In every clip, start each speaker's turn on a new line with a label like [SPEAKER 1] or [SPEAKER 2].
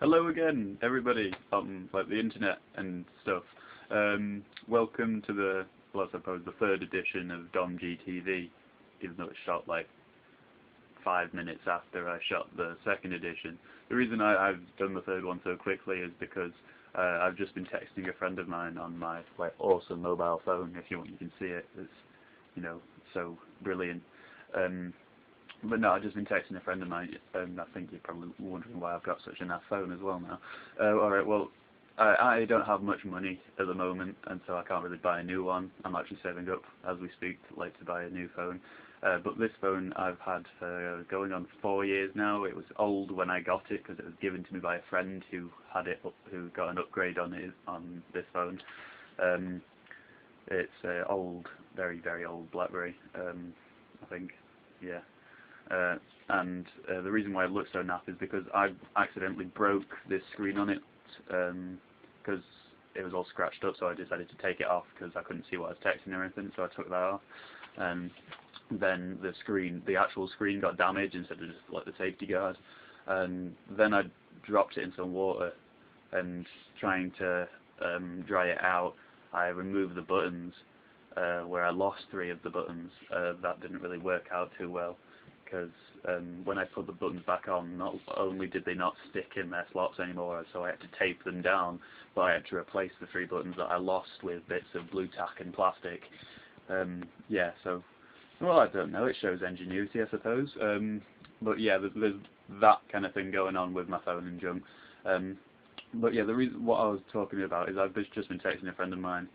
[SPEAKER 1] Hello again, everybody on like the internet and stuff. Welcome to the, well, I suppose the third edition of Dom GTV, even though it shot like 5 minutes after I shot the second edition. The reason I've done the third one so quickly is because I've just been texting a friend of mine on my like awesome mobile phone. If you want, you can see it. It's, you know, so brilliant. But no, I've just been texting a friend of mine, and I think you're probably wondering why I've got such a naff phone as well now. Alright, well, I don't have much money at the moment, and so I can't really buy a new one. I'm actually saving up, as we speak, like to buy a new phone. But this phone I've had for going on 4 years now. It was old when I got it, because it was given to me by a friend who had it, who got an upgrade on this phone. It's old, very, very old BlackBerry, I think, yeah. And the reason why it looks so naff is because I accidentally broke this screen on it, because it was all scratched up, so I decided to take it off because I couldn't see what I was texting or anything, so I took that off. Then the actual screen got damaged instead of just like the safety guard. And then I dropped it in some water, and trying to dry it out, I removed the buttons, where I lost 3 of the buttons. That didn't really work out too well, because when I put the buttons back on, not only did they not stick in their slots anymore, so I had to tape them down, but I had to replace the 3 buttons that I lost with bits of blue tack and plastic. Yeah, so, well, I don't know, it shows ingenuity, I suppose. But yeah, there's that kind of thing going on with my phone and junk. But yeah, what I was talking about is I've just been texting a friend of mine,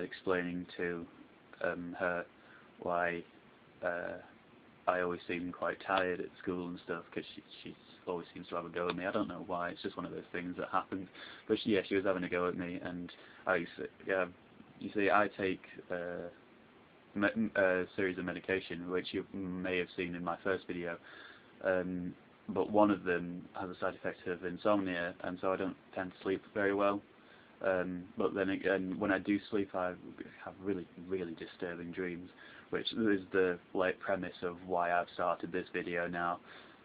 [SPEAKER 1] explaining to her why I always seem quite tired at school and stuff, because she always seems to have a go at me. I don't know why, it's just one of those things that happens. But she was having a go at me, and you see, I take a series of medication, which you may have seen in my first video, but one of them has a side effect of insomnia, and so I don't tend to sleep very well. But then again, when I do sleep, I have really, really disturbing dreams, which is the like premise of why I've started this video now.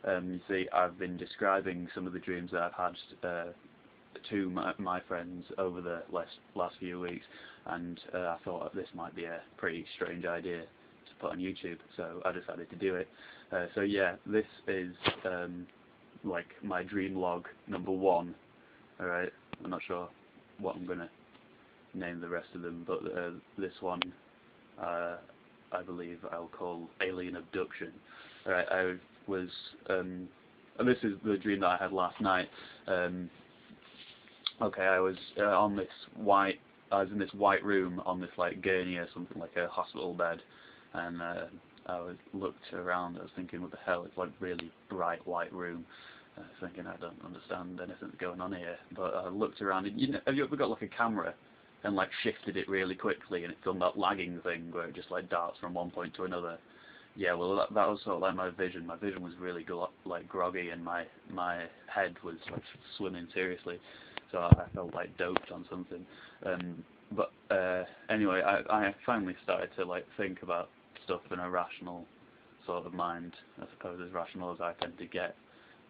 [SPEAKER 1] You see, I've been describing some of the dreams that I've had to my friends over the last few weeks, and I thought this might be a pretty strange idea to put on YouTube, so I decided to do it. So yeah, this is like my dream log number 1. Alright, I'm not sure what I'm gonna name the rest of them, but this one I believe I'll call Alien Abduction. Alright, I was and this is the dream that I had last night. Okay, I was in this white room on this like gurney or something, like a hospital bed, and looked around. I was thinking, what the hell? It's like really bright white room. Thinking, I don't understand anything going on here. But I looked around, and have you ever got like a camera and like shifted it really quickly, and it's done that lagging thing where it just like darts from one point to another? Yeah, well, that was sort of like my vision. My vision was really like groggy, and my head was like swimming seriously. So I felt like doped on something. But anyway, I finally started to like think about stuff in a rational sort of mind. I suppose as rational as I tend to get.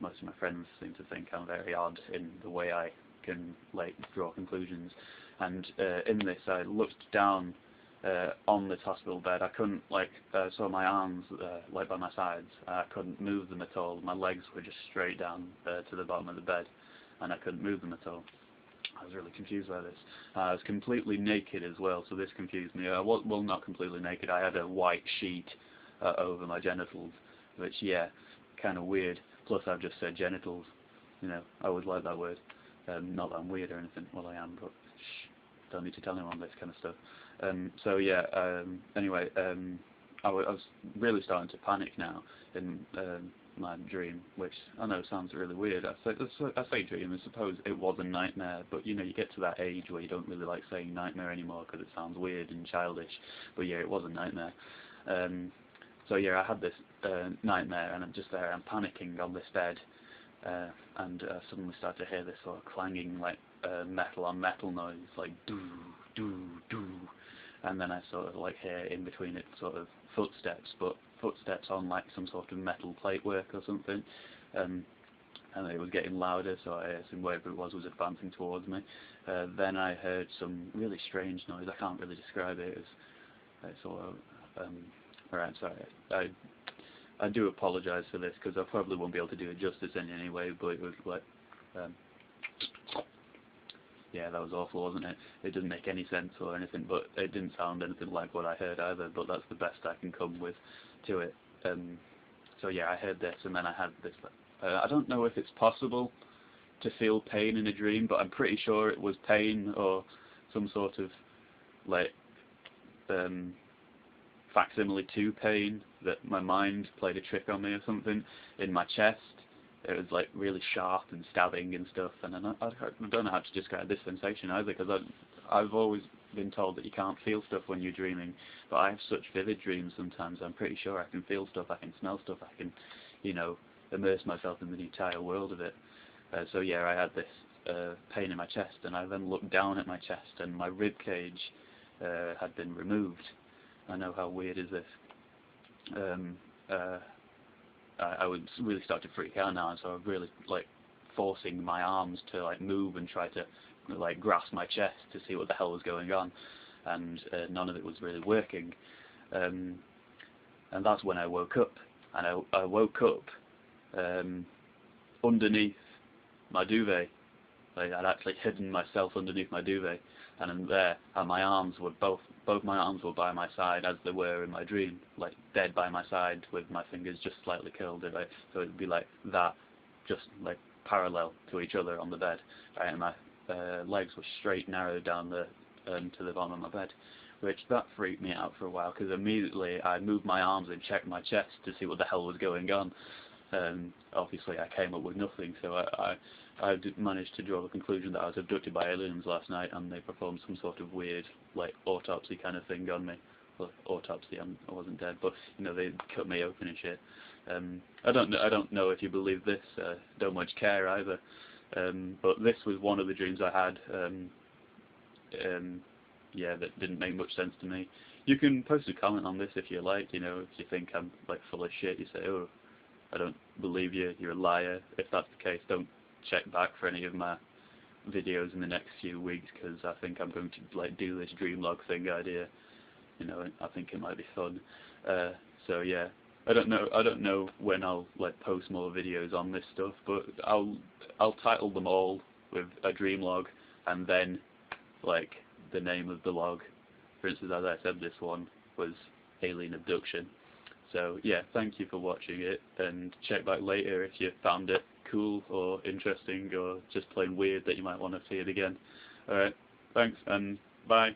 [SPEAKER 1] Most of my friends seem to think I'm very odd in the way I can like draw conclusions. And in this, I looked down on this hospital bed. I couldn't so my arms like by my sides. I couldn't move them at all. My legs were just straight down to the bottom of the bed, and I couldn't move them at all. I was really confused by this. I was completely naked as well, so this confused me. Well, not completely naked. I had a white sheet over my genitals, which, yeah, kind of weird. Plus, I've just said genitals. You know, I always like that word. Not that I'm weird or anything. Well, I am, but don't need to tell anyone this kind of stuff. So yeah. Anyway, I was really starting to panic now in my dream, which I know sounds really weird. I say dream, I suppose it was a nightmare, but you know, you get to that age where you don't really like saying nightmare anymore because it sounds weird and childish. But yeah, it was a nightmare. So yeah, I had this nightmare, and I'm just there, I'm panicking on this bed, and suddenly start to hear this sort of clanging, like metal on metal noise, like doo doo doo, and then I sort of like hear in between it sort of footsteps, but footsteps on like some sort of metal plate work or something, and it was getting louder, so I assumed whatever it was advancing towards me. Then I heard some really strange noise. I can't really describe it. It's sort of alright, sorry. I do apologise for this because I probably won't be able to do it justice in any way, but it was like, yeah, that was awful, wasn't it? It didn't make any sense or anything, but it didn't sound anything like what I heard either, but that's the best I can come with to it. So yeah, I heard this, and then I had this. I don't know if it's possible to feel pain in a dream, but I'm pretty sure it was pain or some sort of like facsimile to pain, that my mind played a trick on me or something in my chest. It was like really sharp and stabbing and stuff, and I don't know how to describe this sensation either, because I've always been told that you can't feel stuff when you're dreaming, but I have such vivid dreams sometimes. I'm pretty sure I can feel stuff, I can smell stuff, I can, you know, immerse myself in the entire world of it. So yeah, I had this pain in my chest, and I then looked down at my chest, and my rib cage had been removed. I know, how weird is this? I would really start to freak out now, and so I was really like forcing my arms to like move and try to like grasp my chest to see what the hell was going on, and none of it was really working. And that's when I woke up, and I woke up underneath my duvet. Like, I'd actually hidden myself underneath my duvet, and in there, and my arms were both my arms were by my side as they were in my dream, like dead by my side with my fingers just slightly curled, right? So it'd be like that, just like parallel to each other on the bed, right? And my legs were straight narrowed down to the bottom of my bed, which that freaked me out for a while, because immediately I moved my arms and checked my chest to see what the hell was going on. Obviously I came up with nothing, so I managed to draw the conclusion that I was abducted by aliens last night, and they performed some sort of weird, like, autopsy kind of thing on me. Well, autopsy, I wasn't dead, but, you know, they cut me open and shit. I don't know if you believe this, don't much care either, but this was one of the dreams I had, yeah, that didn't make much sense to me. You can post a comment on this if you like, you know, if you think I'm, like, full of shit, you say, oh, I don't believe you, you're a liar. If that's the case, don't check back for any of my videos in the next few weeks, because I think I'm going to like do this dream log thing idea. You know, I think it might be fun. So yeah, I don't know when I'll like post more videos on this stuff, but I'll title them all with a dream log, and then like the name of the log. For instance, as I said, this one was alien abduction. So yeah, thank you for watching it, and check back later if you found it cool or interesting or just plain weird that you might want to see it again. Alright, thanks and bye.